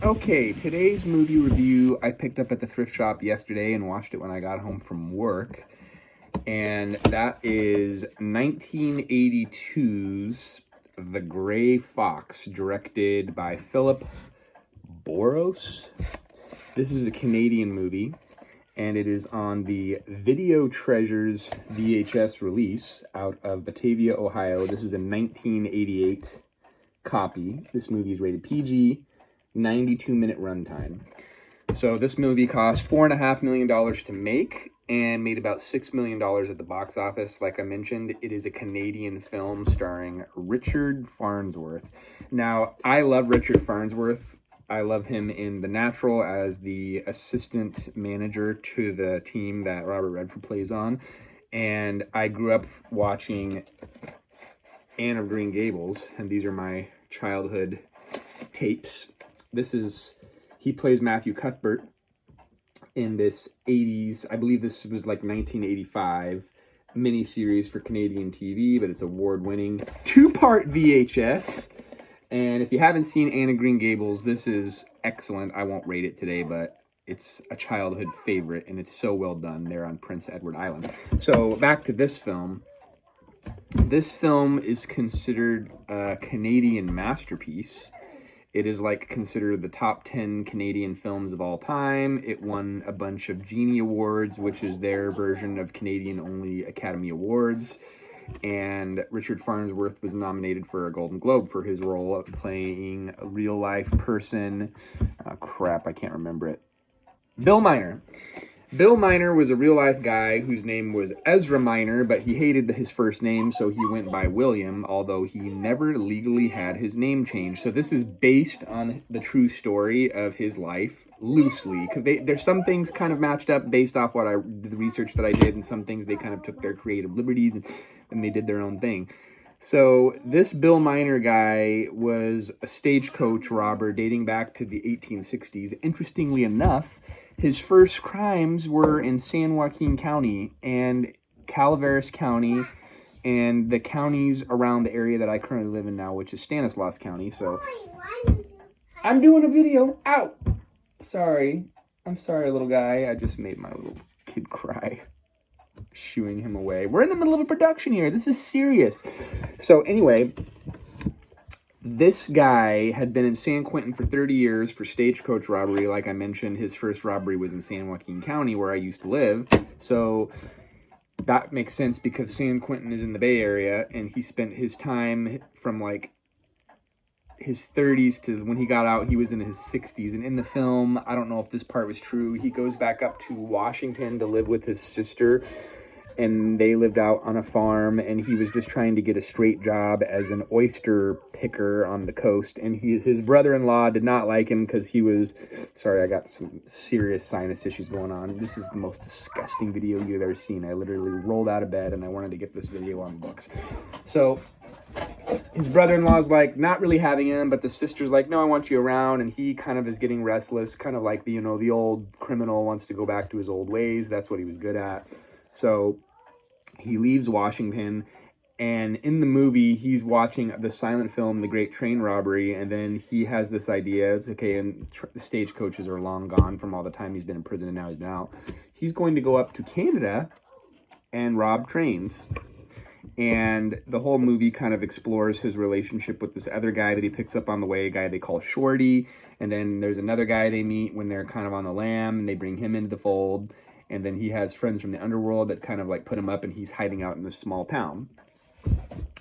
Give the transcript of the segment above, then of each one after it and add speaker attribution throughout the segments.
Speaker 1: Okay, today's movie review I picked up at the thrift shop yesterday and watched it when I got home from work. And that is 1982's The Gray Fox, directed by Phillip Borsos. This is a Canadian movie, and it is on the Video Treasures VHS release out of Batavia, Ohio. This is a 1988 copy. This movie is rated PG. 92-minute runtime. So this movie cost $4.5 million to make and made about $6 million at the box office. Like I mentioned, it is a Canadian film starring Richard Farnsworth. Now, I love Richard Farnsworth. I love him in The Natural as the assistant manager to the team that Robert Redford plays on. And I grew up watching Anne of Green Gables, and these are my childhood tapes. He plays Matthew Cuthbert in this 80s, I believe this was like 1985 miniseries for Canadian TV, but it's award-winning two-part VHS. And if you haven't seen Anne of Green Gables, this is excellent. I won't rate it today, but it's a childhood favorite, and it's so well done there on Prince Edward Island. So back to this film. This film is considered a Canadian masterpiece. It is considered the top 10 Canadian films of all time. It won a bunch of Genie Awards, which is their version of Canadian-only Academy Awards. And Richard Farnsworth was nominated for a Golden Globe for his role of playing a real-life person. I can't remember it. Bill Miner. Bill Miner was a real-life guy whose name was Ezra Miner, but he hated his first name, so he went by William, although he never legally had his name changed. So this is based on the true story of his life, loosely. There's some things kind of matched up based off the research that I did, and some things they kind of took their creative liberties and they did their own thing. So this Bill Miner guy was a stagecoach robber dating back to the 1860s. Interestingly enough, his first crimes were in San Joaquin County and Calaveras County and the counties around the area that I currently live in now, which is Stanislaus County. So I'm doing a video. Ow! Sorry. I'm sorry, little guy. I just made my little kid cry. Shooing him away. We're in the middle of a production here. This is serious. So anyway, this guy had been in San Quentin for 30 years for stagecoach robbery. Like I mentioned, his first robbery was in San Joaquin County, where I used to live. So that makes sense because San Quentin is in the Bay Area, and he spent his time from his 30s to when he got out, he was in his 60s. And in the film, I don't know if this part was true, he goes back up to Washington to live with his sister, and they lived out on a farm, and he was just trying to get a straight job as an oyster picker on the coast. And his brother-in-law did not like him because he was... Sorry, I got some serious sinus issues going on. This is the most disgusting video you've ever seen. I literally rolled out of bed, and I wanted to get this video on the books. So his brother-in-law's not really having him, but the sister's no, I want you around, and he kind of is getting restless, kind of like the old criminal wants to go back to his old ways. That's what he was good at. So he leaves Washington, and in the movie, he's watching the silent film, The Great Train Robbery, and then he has this idea, it's okay, and the stagecoaches are long gone from all the time he's been in prison, and now he's out. He's going to go up to Canada and rob trains. And the whole movie kind of explores his relationship with this other guy that he picks up on the way, a guy they call Shorty. And then there's another guy they meet when they're kind of on the lam, and they bring him into the fold. And then he has friends from the underworld that kind of put him up, and he's hiding out in this small town.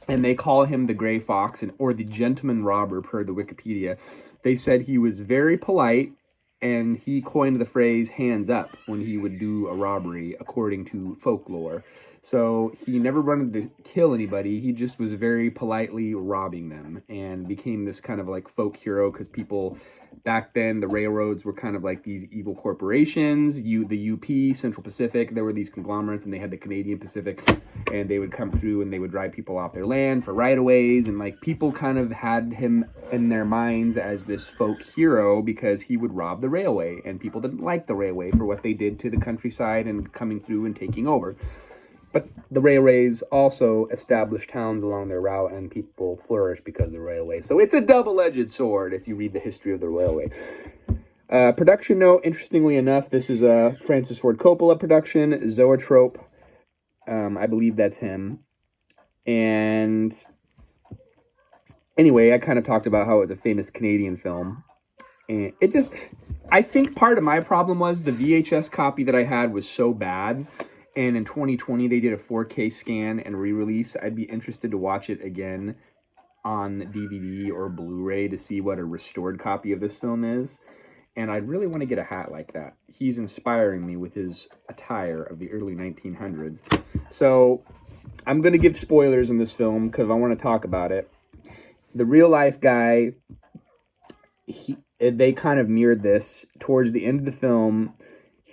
Speaker 1: And they call him the Gray Fox, or the Gentleman Robber, per the Wikipedia. They said he was very polite, and he coined the phrase hands up when he would do a robbery, according to folklore. So he never wanted to kill anybody. He just was very politely robbing them and became this kind of folk hero because people back then, the railroads were kind of these evil corporations. The UP, Central Pacific, there were these conglomerates, and they had the Canadian Pacific, and they would come through and they would drive people off their land for right-of-ways. And people kind of had him in their minds as this folk hero because he would rob the railway, and people didn't like the railway for what they did to the countryside and coming through and taking over. But the railways also established towns along their route, and people flourished because of the railway. So it's a double-edged sword if you read the history of the railway. Production note, interestingly enough, this is a Francis Ford Coppola production, Zoetrope. I believe that's him. And anyway, I kind of talked about how it was a famous Canadian film. And it just, I think part of my problem was the VHS copy that I had was so bad. And in 2020, they did a 4K scan and re-release. I'd be interested to watch it again on DVD or Blu-ray to see what a restored copy of this film is. And I'd really want to get a hat like that. He's inspiring me with his attire of the early 1900s. So I'm going to give spoilers in this film because I want to talk about it. The real-life guy, they kind of mirrored this. Towards the end of the film,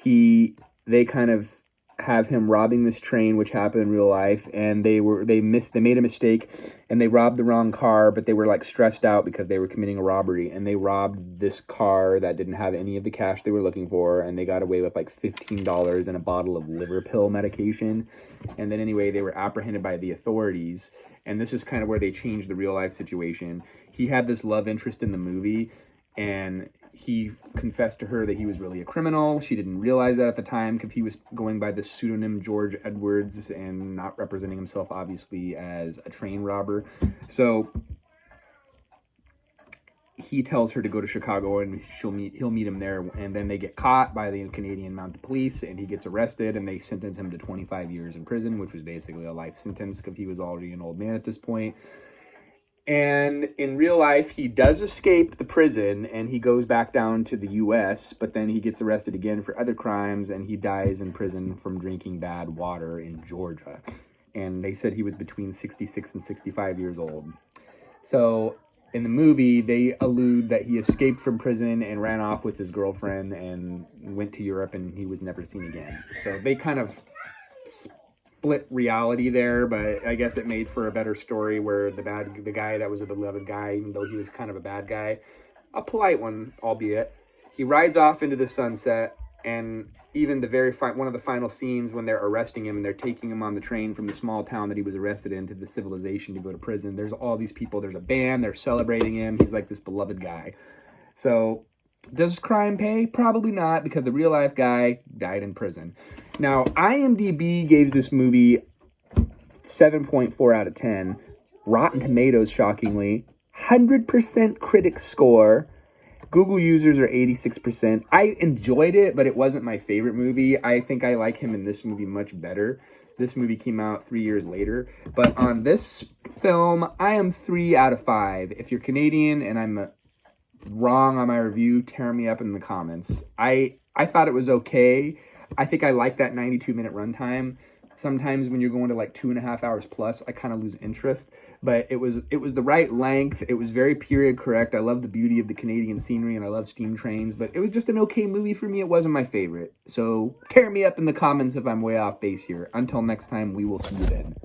Speaker 1: they kind of have him robbing this train, which happened in real life, and they made a mistake and they robbed the wrong car, but they were like stressed out because they were committing a robbery, and they robbed this car that didn't have any of the cash they were looking for, and they got away with like $15 and a bottle of liver pill medication. And then anyway, they were apprehended by the authorities, and this is kind of where they changed the real life situation. He had this love interest in the movie, and he confessed to her that he was really a criminal. She didn't realize that at the time because he was going by the pseudonym George Edwards and not representing himself, obviously, as a train robber. So he tells her to go to Chicago and he'll meet him there. And then they get caught by the Canadian Mounted Police and he gets arrested and they sentence him to 25 years in prison, which was basically a life sentence because he was already an old man at this point. And in real life, he does escape the prison and he goes back down to the U.S., but then he gets arrested again for other crimes and he dies in prison from drinking bad water in Georgia. And they said he was between 66 and 65 years old. So in the movie, they allude that he escaped from prison and ran off with his girlfriend and went to Europe and he was never seen again. So they kind of split reality there, but I guess it made for a better story where the guy that was a beloved guy, even though he was kind of a bad guy, a polite one, albeit, he rides off into the sunset, and even one of the final scenes when they're arresting him and they're taking him on the train from the small town that he was arrested in to the civilization to go to prison, there's all these people, there's a band, they're celebrating him, he's like this beloved guy. So does crime pay? Probably not, because the real life guy died in prison. Now, IMDb gave this movie 7.4 out of 10. Rotten Tomatoes, shockingly, 100% critic score. Google users are 86%. I enjoyed it, but it wasn't my favorite movie. I think I like him in this movie much better. This movie came out 3 years later. But on this film, I am 3 out of 5. If you're Canadian and I'm wrong on my review, tear me up in the comments. I thought it was okay. I think I like that 92-minute runtime. Sometimes when you're going to like 2.5 hours plus, I kind of lose interest. But it was the right length. It was very period correct. I love the beauty of the Canadian scenery and I love steam trains. But it was just an okay movie for me. It wasn't my favorite. So tear me up in the comments if I'm way off base here. Until next time, we will see you then.